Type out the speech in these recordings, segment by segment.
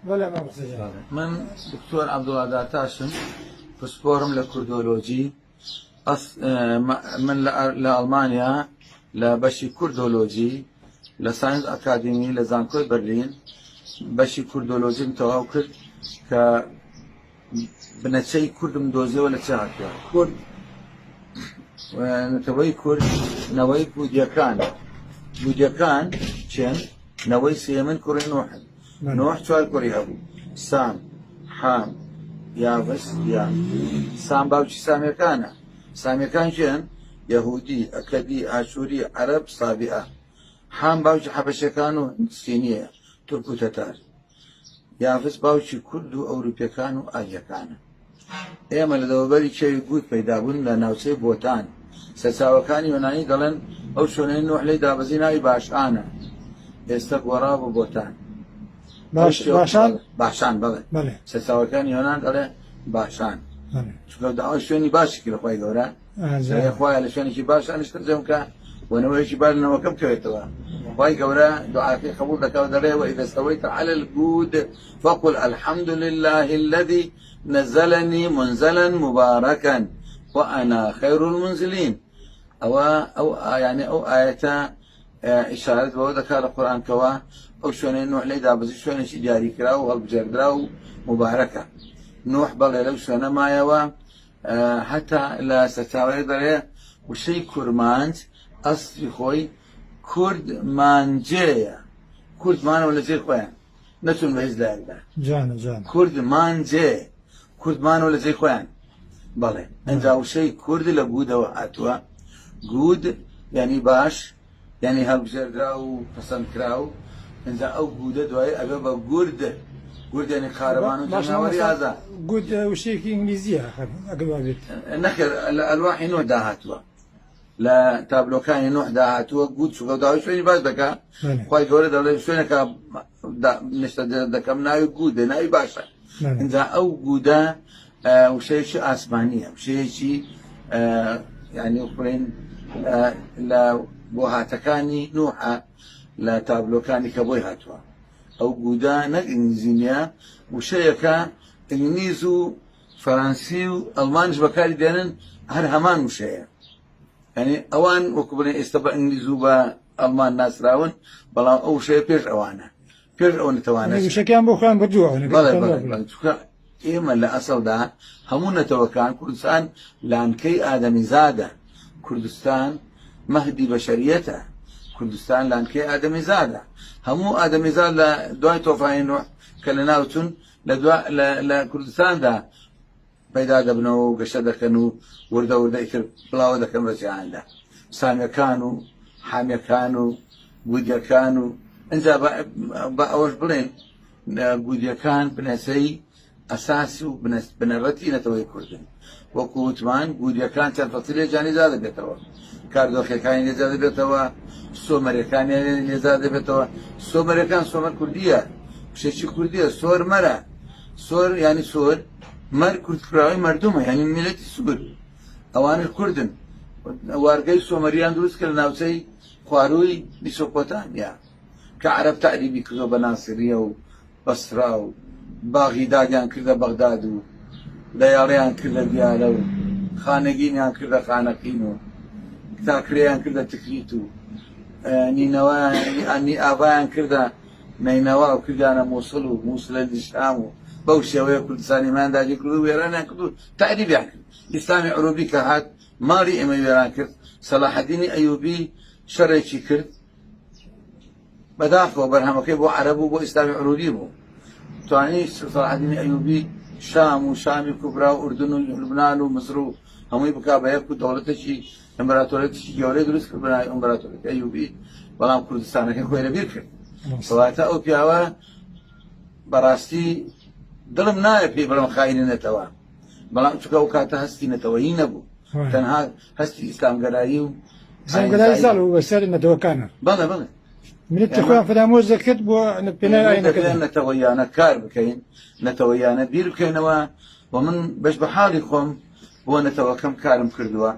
ولا ما بسجل. من دكتور عبد الله داتاشم بسبورم لكردولوجي من لألمانيا لبشي كردولوجي لساينس أكاديمي لزانكوي برلين بشي كردولوجي متواو كرد ك بنتشي كرد مدوزي ولا تشاهد كرد ونتوي كرد نوي بوديكان شن نوي سيمن كوري نوح شوال كوري أبو سام حام يافس يا سام باوشي ساميركان شن يهودي أكدي آشوري عرب صابئة حام باوشي حبشكانو سينية تركو تتار يافس باوشي كردو أوروبيكانو آجيكانا ئێمە لە دەوروبەری چێوی گوت پەیدا بوون لە ناوچەی بۆتان سەرچاوەکانی یۆنانی دەڵێن ئەو شوێنەی نوح لێی دابەزی ناوی باشانە ئێستا گۆڕاوە بۆ بۆتان باشان بڵێ سەرچاوەکانی یۆنان دەڵێ باشان چونکە داوای شوێنی باشێکی لە خوای گەورە خوایە لە شوێنێکی باشانش ترجەمکە ونەوەیەکی بارنەوەکە بکەوێتەوە خوای گەورە دوعاکەی قبول دەکەوە دەڵێ وإذا استويت على الجود فقل الحمد لله الذي نزلني منزلا مباركا وأنا خير المنزلين أو يعني أو آية إشارة بوضع كار القرآن كوا أو شون نوح ليدا بس شون شيء جاري كراو أو بجردراو مباركة نوح بغى لو شون ما يوا حتى لا ستاوي دريه وشيء كرمانت أصلي خوي كرد مانجيا كرد مان ولا زي خويا نتون بهز لا جانا كرد مانجي كرد مان ولا زي خويا بله انت او شيء كرد لجودة وعتوا جود يعني باش يعني هالبجر دراو فصل كراو انت او جودة دواي اجابة جود يعني خاربان وجناوري هذا جود وشيء انجليزية اجابة نخر الالواح نوع داهاتوا لا تابلو كان نوع داهاتوا جود شو داوي شوي باش دكا خوي جوري دولة شوي نكا نشتد دكا مناي جود ناي باشا انت او جودة وشيء اسبانية وشيء يعني أخرين لا بوهاتكاني نوحة لا تابلو كاني كبوي هاتوا أو جودانا إنجليزية وشيء كا إنجليزو فرنسي ألماني بكاري دينن هر همان وشيء يعني أوان وكبرين استبع إنجليزو بألمان ناس راون بلا أو شيء بير أوانا توانا وشيء كان بوخان برجوع بلا إيما لا أصل ده همون توكان كردستان لانكي آدمي زادة كردستان مهدي بشريته كردستان لانكي آدمي زادة همو آدمي زادة دواي توفاين كلناوتون لكردستان ده بيدا دبنو قشده كانوا ورده إكر بلاو ده كان رجع عنده سامي كانوا حامي كانوا بوديا كانوا انجا بأوش بلين بوديا كان بنسي أساسه بنرتي نتوي كردن وكوتمان بوديا كان تنفصل جاني زاد بيتوا كاردو خيكاني زاد بيتوا سومر كاني زاد بيتوا سومر كان سومر كردية شيء كردية سور مرة سور يعني سور مر كرد كراوي مردمه يعني ملة سور أوان الكردن وارجي سومريان دروس كل ناوسي خواروي بسوبوتاميا كعرب تعريبي كذو بناصرية وبصرة باغدادیان کرده بغداد و دیاریان کرده دیاره و خانگینیان کرده خانقین و تاکریان کرده تکریت و آوایان کرده نینوا و کردیان موصل و موصل الشام و بوشوی کردستانی من داجی کرده و ایرانیان کرده تعریبیان کرد اسلامی عروبی که هات ماری اما ایران کرد صلاح الدین ایوبی شرعی کرد بدافع و برهمکی بو عرب و بو اسلامی عروبی بو تواني صلاح الدين أيوبي شام وشامي كبرى وأردن ولبنان ومصر هم يبقى بياكل دولتشي إمبراطوريتشي جوري دروس كبرى إمبراطورية أيوبي بلام كردستان كان خوينا بيركن صلاة أو بياوا براستي ظلم نائب بلام خاين نتوا بلام شو كوكات هستي نتوا ينبو تنها هستي إسلام قرايو إسلام قرايو زالوا وسال نتوا كان بلى من التخوان فداموز كتب ونبنا أين كذا نتويانا كار بكين نتويانا بير بكينوا ومن باش بحالي خم هو نتوا كم كارم كردوا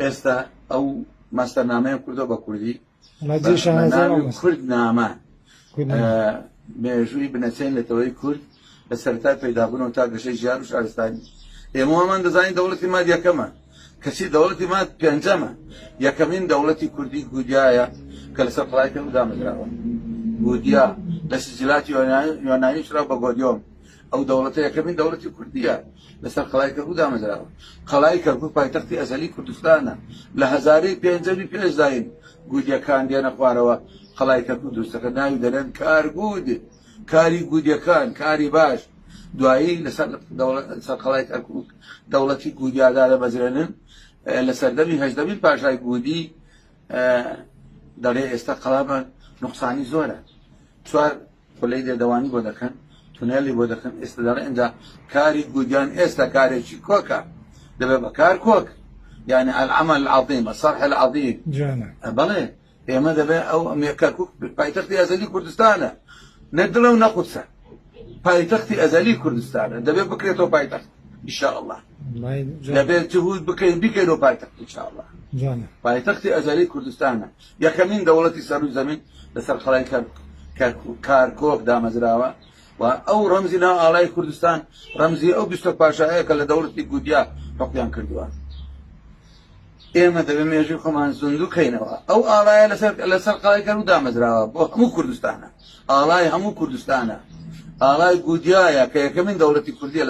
استا أو ماستر نامه كردوا بكردي نامه كرد نامه مێژووی بنەچێن لە تەوەی کورد لە سەرەتای پەیدابوونەوە تا گەشەی ژیان و شارستانی ئێمە هەمان دەزانین دەوڵەتی ماد یەکەمە کەسی دەوڵەتی ماد پێنجەمە یەکەمین دەوڵەتی کوردی گودیایە کە لەسەر قەڵای کەرکوو دامەزراوە گودیا لە سجلاتی یۆنانی چرا بە گۆدیۆم ئەو دەوڵەتە یەکەمین دەوڵەتی کوردیە لەسەر قەڵای کەرکوو دامەزراوە قەڵای کەرکوو پایتەختی ئەزەلی کوردستانە لە هەزارەی پێنجەمی پێش داین گودیەکان دێنە خوارەوە قەڵای کەرکوو دروستەکە ناوی دەرێن کارگود کاری گودیەکان کاری باش دوایی لەسەر قەڵای کەرکوو دەوڵەتی گودیادا دەبەزرێنن لە سەردەمی هەژدەمی پاشای گودی دەڵێ ئێستا قەڵامە نوقسانی زۆرە چوار خولەی دێدەوانی بۆ دەکەن تونێلی بۆ دەکەن ئێستا دەڵێ ئەنجا کاری گودیان ئێستا کارێکی کۆکە دەبێت بە کار کۆک يعني العمل العظيم الصرح العظيم بەڵێ ئێمە دەبێت ئەو کەرکووک پایتەختی ئەزەلی کوردستانە نەدڵە و نەقودسە پایتەختی ئەزەلی کوردستانە دەبێت بکرێتەوە پایتەخت ئینشاءالله دەبێت جهود بکەین بیکەینەوە پایتەخت ئینشاءالله پایتەختی ئەزەلی کوردستانە یەکەمین دەوڵەتی سەروو زەمین لەسەر قەڵای کارکۆک دامەزراوە و ئەو ڕەمزی ناو ئاڵای کوردستان ڕەمزی ئەو 20 پاشایەیە کە لە دەوڵەتی گودیا حکمیان کردووە ئێمە دەبێت مێژووی خۆمان زوندووکەینەوە ئەو ئاڵایە لەسەر قەڵای کەرکوو دامەزراوە بۆ هەموو کوردستانە ئاڵای هەموو کوردستانە ئاڵای گودیایە کە یەکەمین دەوڵەتی کوردیە